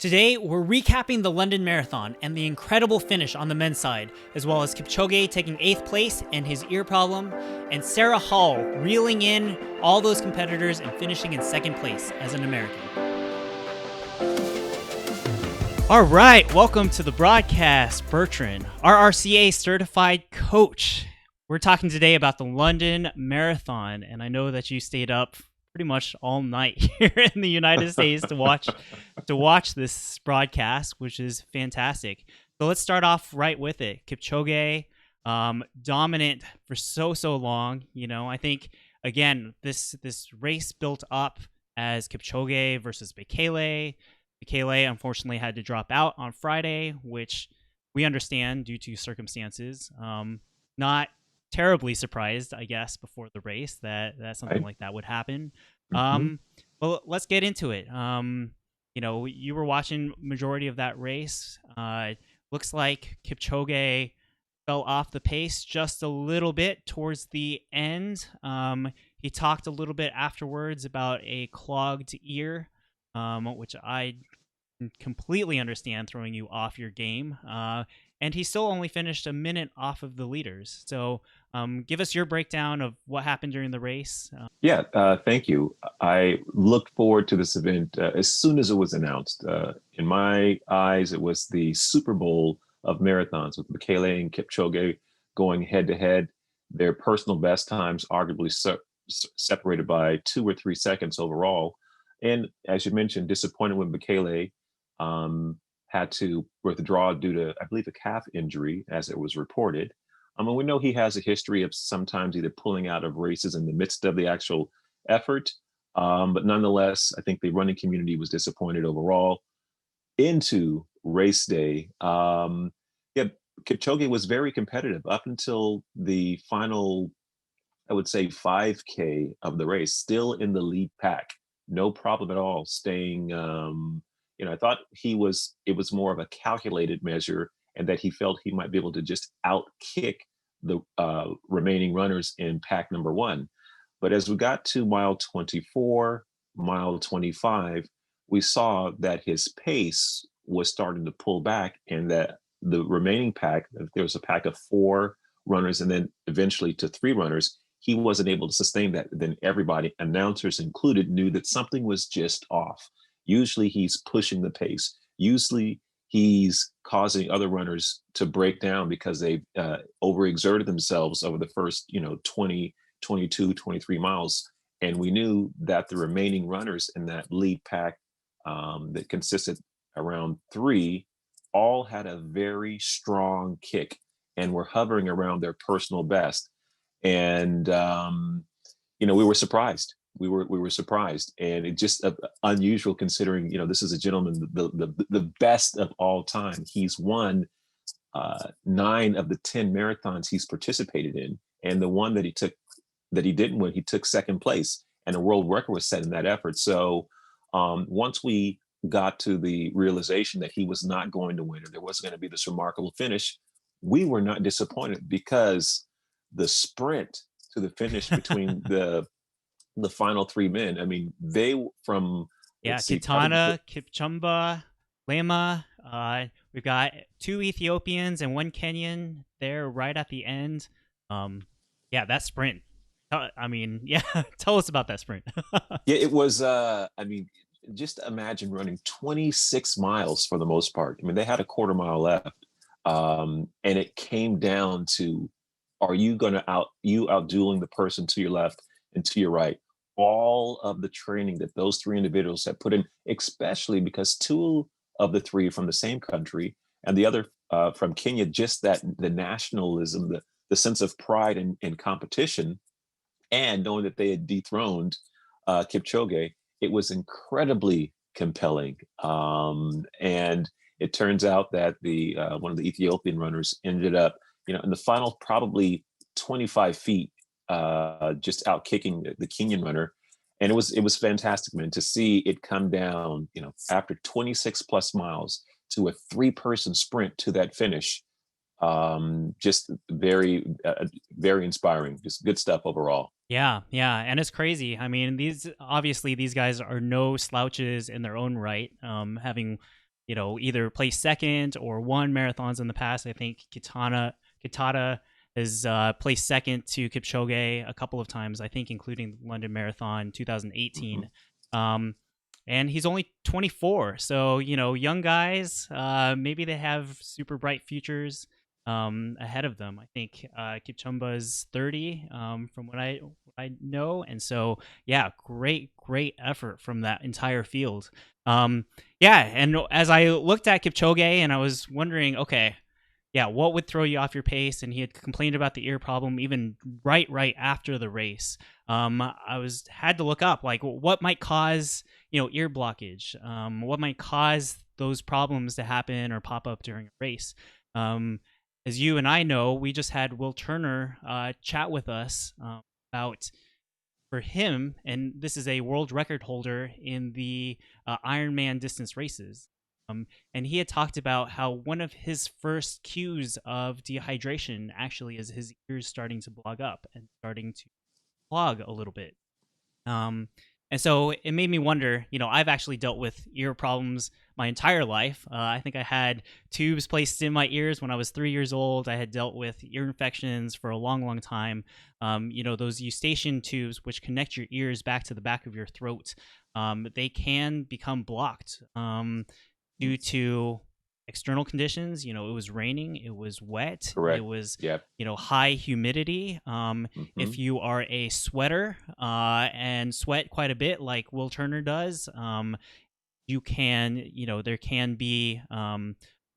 Today, we're recapping the London Marathon and the incredible finish on the men's side, as well as Kipchoge taking 8th place and his ear problem, and Sara Hall reeling in all those competitors and finishing in 2nd place as an American. All right, welcome to the broadcast, Bertrand, RRCA certified coach. We're talking today about the London Marathon, and I know that you stayed up pretty much all night here in the United States to watch this broadcast, which is fantastic. So let's start off right with it. Kipchoge, dominant for so long. You know, I think again this race built up as Kipchoge versus Bekele. Bekele unfortunately had to drop out on Friday, which we understand due to circumstances. Not terribly surprised, I guess, before the race that something like that would happen. Well, let's get into it. You know, you were watching majority of that race. Looks like Kipchoge fell off the pace just a little bit towards the end. He talked a little bit afterwards about a clogged ear, which I completely understand throwing you off your game. And he still only finished a minute off of the leaders. So give us your breakdown of what happened during the race. Thank you. I looked forward to this event as soon as it was announced. In my eyes, it was the Super Bowl of marathons with Bekele and Kipchoge going head to head. Their personal best times arguably separated by 2 or 3 seconds overall. And as you mentioned, disappointed when Bekele had to withdraw due to, I believe, a calf injury, as it was reported. And we know he has a history of sometimes either pulling out of races in the midst of the actual effort. But nonetheless, I think the running community was disappointed overall. Into race day, Kipchoge was very competitive up until the final, I would say, 5K of the race, still in the lead pack. No problem at all, staying I thought it was more of a calculated measure, and that he felt he might be able to just outkick the remaining runners in pack number 1. But as we got to mile 24, mile 25, we saw that his pace was starting to pull back, and that the remaining pack, there was a pack of 4 runners and then eventually to 3 runners, he wasn't able to sustain that. Then everybody, announcers included, knew that something was just off. Usually he's pushing the pace. Usually he's causing other runners to break down because they've overexerted themselves over the first, 20, 22, 23 miles. And we knew that the remaining runners in that lead pack that consisted around 3 all had a very strong kick and were hovering around their personal best. And, we were surprised. We were surprised, and it just unusual considering this is a gentleman, the best of all time. He's won 9 of the 10 marathons he's participated in, and the one that he didn't win, he took 2nd place, and a world record was set in that effort. So once we got to the realization that he was not going to win, or there was going to be this remarkable finish, we were not disappointed, because the sprint to the finish between the final 3 men. I mean, they from Kitana, Kipchumba, Lema. We've got 2 Ethiopians and 1 Kenyan there right at the end. That sprint. Tell us about that sprint. It was. Just imagine running 26 miles for the most part. I mean, they had a quarter mile left, and it came down to, are you going to outdueling the person to your left and to your right? All of the training that those 3 individuals have put in, especially because 2 of the 3 from the same country and the other from Kenya, just that the nationalism, the sense of pride in competition, and knowing that they had dethroned Kipchoge, it was incredibly compelling. And it turns out that the one of the Ethiopian runners ended up, in the final probably 25 feet, just out kicking the Kenyan runner. And it was fantastic, man, to see it come down, after 26 plus miles to a 3-person sprint to that finish. Just very, very inspiring, just good stuff overall. Yeah, and it's crazy. I mean, these guys are no slouches in their own right, having either placed second or won marathons in the past. I think Kitata has placed second to Kipchoge a couple of times, I think, including London Marathon Hmm. 2018. Um, and he's only 24. So, young guys, maybe they have super bright futures ahead of them. I think Kipchumba's 30 from what I know. And so, yeah, great effort from that entire field. Yeah. And as I looked at Kipchoge and I was wondering, okay, yeah, what would throw you off your pace? And he had complained about the ear problem even right after the race. I was had to look up like what might cause ear blockage, what might cause those problems to happen or pop up during a race. Um, as you and I know, we just had Will Turner chat with us about for him, and this is a world record holder in the Ironman distance races. And he had talked about how one of his first cues of dehydration actually is his ears starting to block up and starting to clog a little bit. Um, and so it made me wonder, I've actually dealt with ear problems my entire life. I think I had tubes placed in my ears when I was 3 years old. I had dealt with ear infections for a long time. Those eustachian tubes, which connect your ears back to the back of your throat, they can become blocked due to external conditions. It was raining, it was wet, it Correct. was Yep. high humidity. Hmm. If you are a sweater and sweat quite a bit like Will Turner does, you can, there can be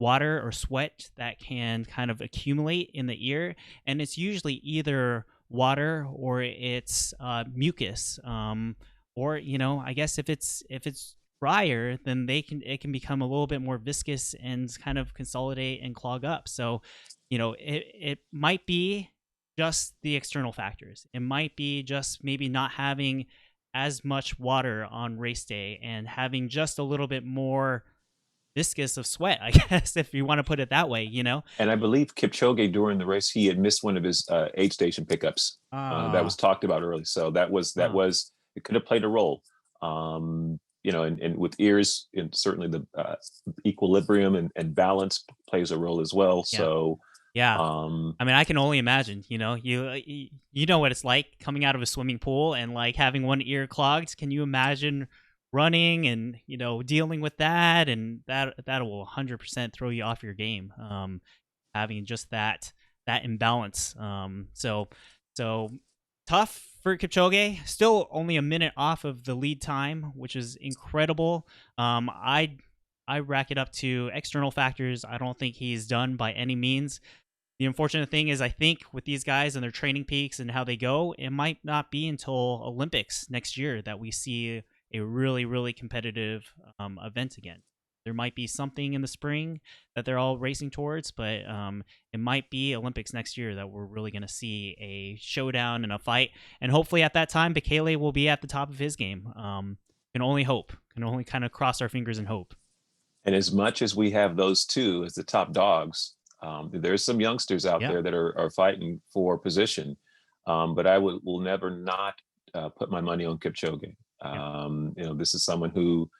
water or sweat that can kind of accumulate in the ear, and it's usually either water or it's mucus, or I guess if it's drier, then it can become a little bit more viscous and kind of consolidate and clog up. So, it might be just the external factors. It might be just maybe not having as much water on race day and having just a little bit more viscous of sweat, I guess, if you want to put it that way. And I believe Kipchoge during the race, he had missed one of his aid station pickups that was Ah, talked about early. So huh. it could have played a role. And with ears, and certainly the equilibrium and balance plays a role as well. Yeah. So Yeah. um, I mean, I can only imagine, you know what it's like coming out of a swimming pool and like having one ear clogged. Can you imagine running and, dealing with that, and that will 100% throw you off your game. Having just that imbalance. So tough for Kipchoge. Still only a minute off of the lead time, which is incredible. I rack it up to external factors. I don't think he's done by any means. The unfortunate thing is, I think with these guys and their training peaks and how they go, it might not be until Olympics next year that we see a really competitive event again. There might be something in the spring that they're all racing towards, but it might be Olympics next year that we're really going to see a showdown and a fight. And hopefully at that time, Bekele will be at the top of his game. Can only hope. Can only kind of cross our fingers and hope. and as much as we have those two as the top dogs, there's some youngsters out Yeah. there that are fighting for position. But I will never not put my money on Kipchoge. Yeah. This is someone who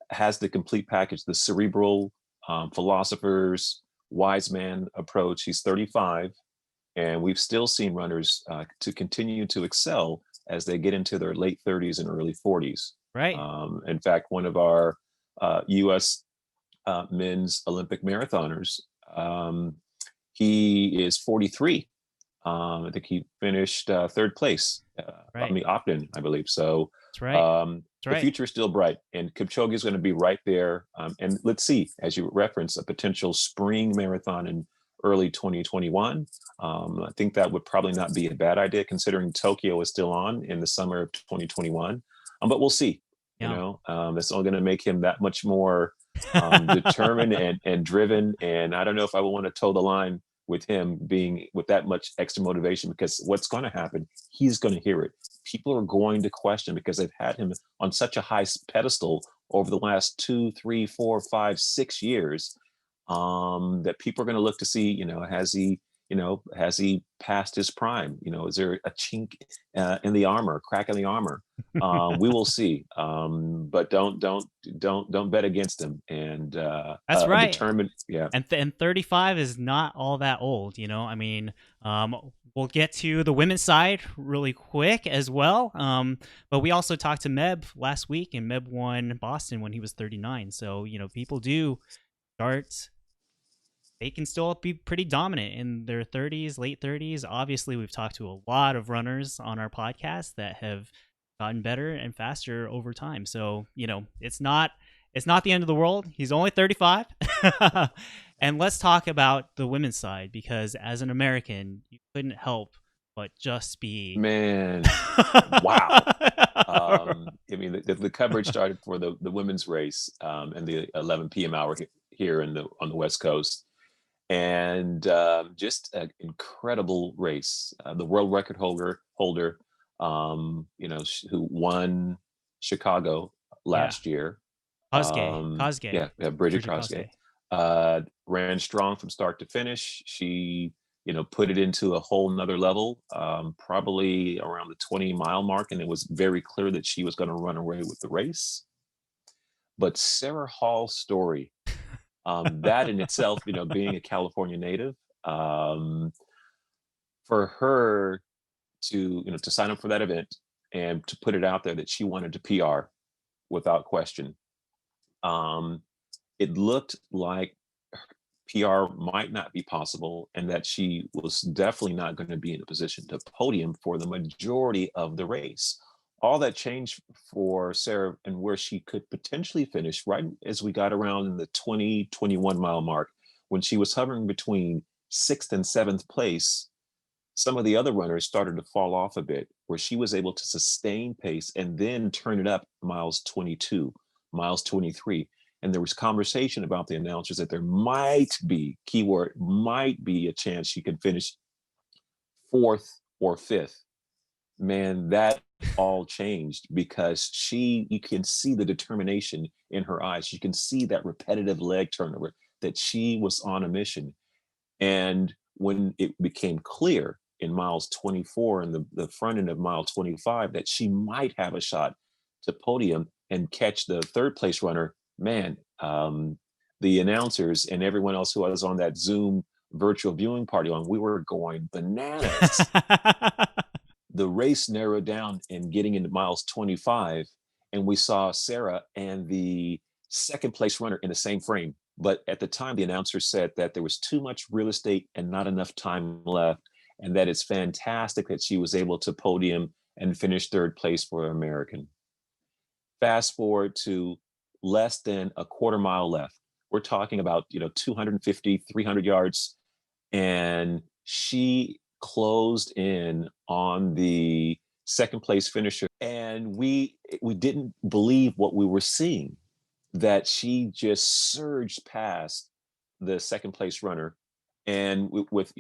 has the complete package, the cerebral, philosophers, wise man approach. He's 35, and we've still seen runners to continue to excel as they get into their late 30s and early 40s. Right. In fact, one of our U.S. Men's Olympic marathoners, um, he is 43. I think he finished third place. I Right. mean, Optin, I believe. So That's right. That's the right. future is still bright, and Kipchoge is going to be right there. And let's see, as you reference, a potential spring marathon in early 2021. I think that would probably not be a bad idea, considering Tokyo is still on in the summer of 2021. But we'll see. Yeah. That's only going to make him that much more determined and driven. And I don't know if I would want to toe the line with him being with that much extra motivation, because what's going to happen, he's going to hear it. People are going to question because they've had him on such a high pedestal over the last 2, 3, 4, 5, 6 years, that people are going to look to see, has he has he passed his prime? Is there a chink in the armor, crack in the armor? We will see. But don't bet against him. And That's a right. determined, yeah. And 35 is not all that old, I mean, we'll get to the women's side really quick as well. But we also talked to Meb last week, and Meb won Boston when he was 39. So, people do start, they can still be pretty dominant in their 30s, late 30s. Obviously, we've talked to a lot of runners on our podcast that have gotten better and faster over time. So, it's not the end of the world. He's only 35. And let's talk about the women's side, because as an American, you couldn't help but just be Man, wow. I mean, the coverage started for the women's race in the 11 p.m. hour here on the West Coast, and just an incredible race. The world record holder, who won Chicago yeah, last year. Kosgei, Yeah, Bridget Bridget Kosgei. Kosgei. Ran strong from start to finish. She, put it into a whole nother level, probably around the 20-mile mark, and it was very clear that she was going to run away with the race. But Sara Hall's story, that in itself, being a California native, for her to sign up for that event and to put it out there that she wanted to PR without question. It looked like PR might not be possible, and that she was definitely not going to be in a position to podium for the majority of the race. All that changed for Sara, and where she could potentially finish right as we got around in the 21 mile mark, when she was hovering between sixth and seventh place. Some of the other runners started to fall off a bit, where she was able to sustain pace and then turn it up miles 22, miles 23. And there was conversation about the announcers that there might be, keyword, might be a chance she could finish fourth or fifth. Man, that all changed, because you can see the determination in her eyes. You can see that repetitive leg turnover, that she was on a mission. And when it became clear in miles 24 and the front end of mile 25 that she might have a shot to podium and catch the third place runner, man, the announcers and everyone else who was on that Zoom virtual viewing party we were going bananas. The race narrowed down and getting into miles 25, and we saw Sara and the second place runner in the same frame. But at the time, the announcer said that there was too much real estate and not enough time left, and that it's fantastic that she was able to podium and finish third place for American. Fast forward to less than a quarter mile left. We're talking about 250, 300 yards, and she closed in on the second place finisher, and we didn't believe what we were seeing, that she just surged past the second place runner, and with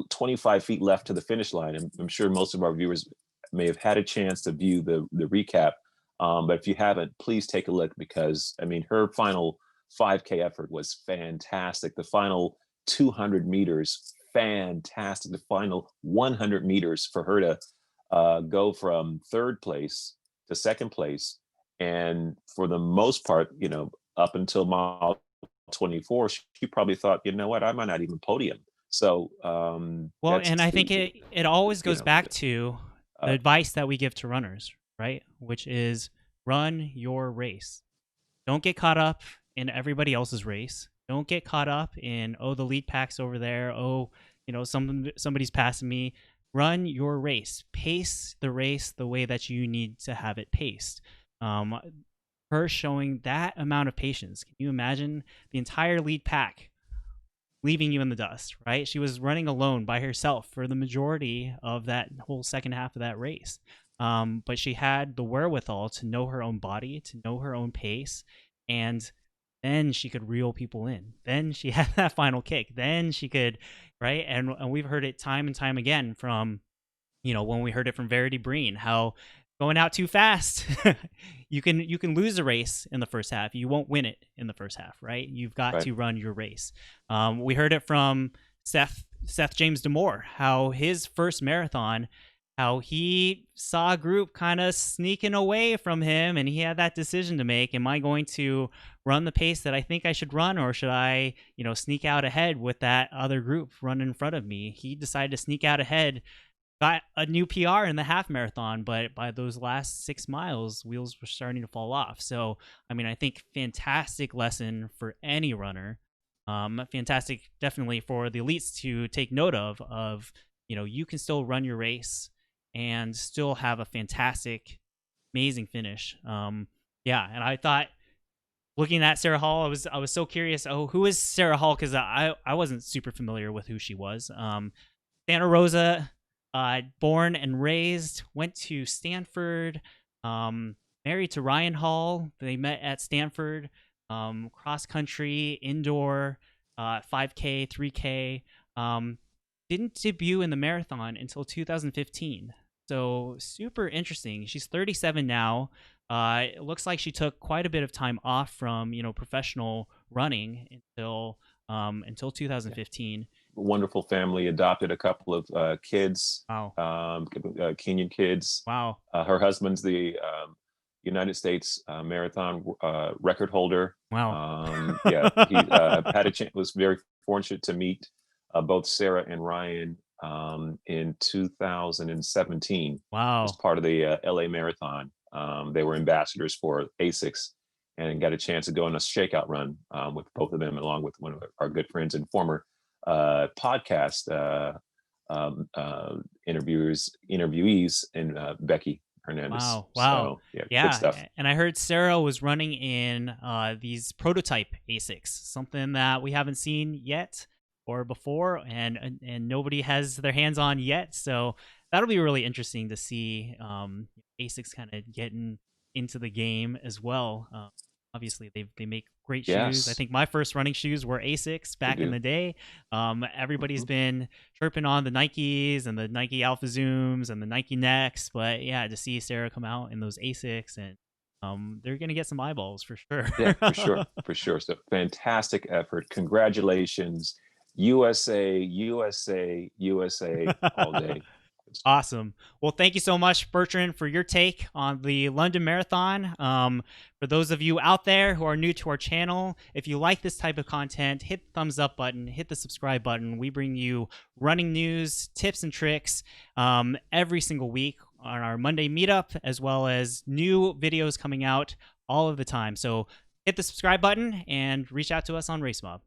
25 feet left to the finish line. And I'm sure most of our viewers may have had a chance to view the recap, but if you haven't, please take a look, because I mean, her final 5K effort was fantastic. The final 200 meters, fantastic. The final 100 meters for her to go from third place to second place, and for the most part, up until mile 24, she probably thought, what, I might not even podium. So Well, that's and I think it always goes back to the uh, advice that we give to runners, right? Which is run your race. Don't get caught up in everybody else's race. Don't get caught up in, the lead pack's over there. Somebody's passing me. Run your race. Pace the race the way that you need to have it paced. Her showing that amount of patience. Can you imagine the entire lead pack leaving you in the dust, right? She was running alone by herself for the majority of that whole second half of that race. But she had the wherewithal to know her own body, to know her own pace, and then she could reel people in. Then she had that final kick. Then she could, right? And we've heard it time and time again from, when we heard it from Verity Breen, how going out too fast, you can lose a race in the first half. You won't win it in the first half, right? You've got right. to run your race. We heard it from Seth Seth James Damore, how his first marathon, how he saw a group kind of sneaking away from him, and he had that decision to make. Am I going to run the pace that I think I should run, or should I, sneak out ahead with that other group running in front of me? He decided to sneak out ahead, got a new PR in the half marathon, but by those last 6 miles, wheels were starting to fall off. So, I mean, I think fantastic lesson for any runner. Fantastic, definitely for the elites to take note of, you can still run your race and still have a fantastic, amazing finish. Yeah, and I thought, looking at Sara Hall, I was so curious. Oh, who is Sara Hall? Because I wasn't super familiar with who she was. Santa Rosa, born and raised, went to Stanford, married to Ryan Hall. They met at Stanford. Cross country, indoor, 5K, 3K. Didn't debut in the marathon until 2015. So super interesting. She's 37 now. It looks like she took quite a bit of time off from professional running until 2015. Wonderful family, adopted a couple of kids. Wow. Kenyan kids. Wow. Her husband's the United States marathon record holder. Wow. Yeah, he was very fortunate to meet both Sara and Ryan in 2017. Wow. As part of the LA Marathon. They were ambassadors for ASICS and got a chance to go on a shakeout run with both of them, along with one of our good friends and former podcast interviewees, and Becky Hernandez. Wow. So, yeah, good stuff. And I heard Sara was running in these prototype ASICs, something that we haven't seen yet or before, and nobody has their hands on yet. So that'll be really interesting to see ASICs kind of getting into the game as well. Obviously, they make great shoes. I think my first running shoes were ASICs back in the day. Everybody's been chirping on the Nikes and the Nike Alpha Zooms and the Nike Next, but yeah, to see Sara come out in those ASICs, and they're gonna get some eyeballs for sure. Yeah, for sure. So fantastic effort. Congratulations, USA, USA, USA all day. Awesome. Well, thank you so much, Bertrand, for your take on the London Marathon. For those of you out there who are new to our channel, if you like this type of content, hit the thumbs up button, hit the subscribe button. We bring you running news, tips, and tricks every single week on our Monday meetup, as well as new videos coming out all of the time. So hit the subscribe button and reach out to us on RaceMob.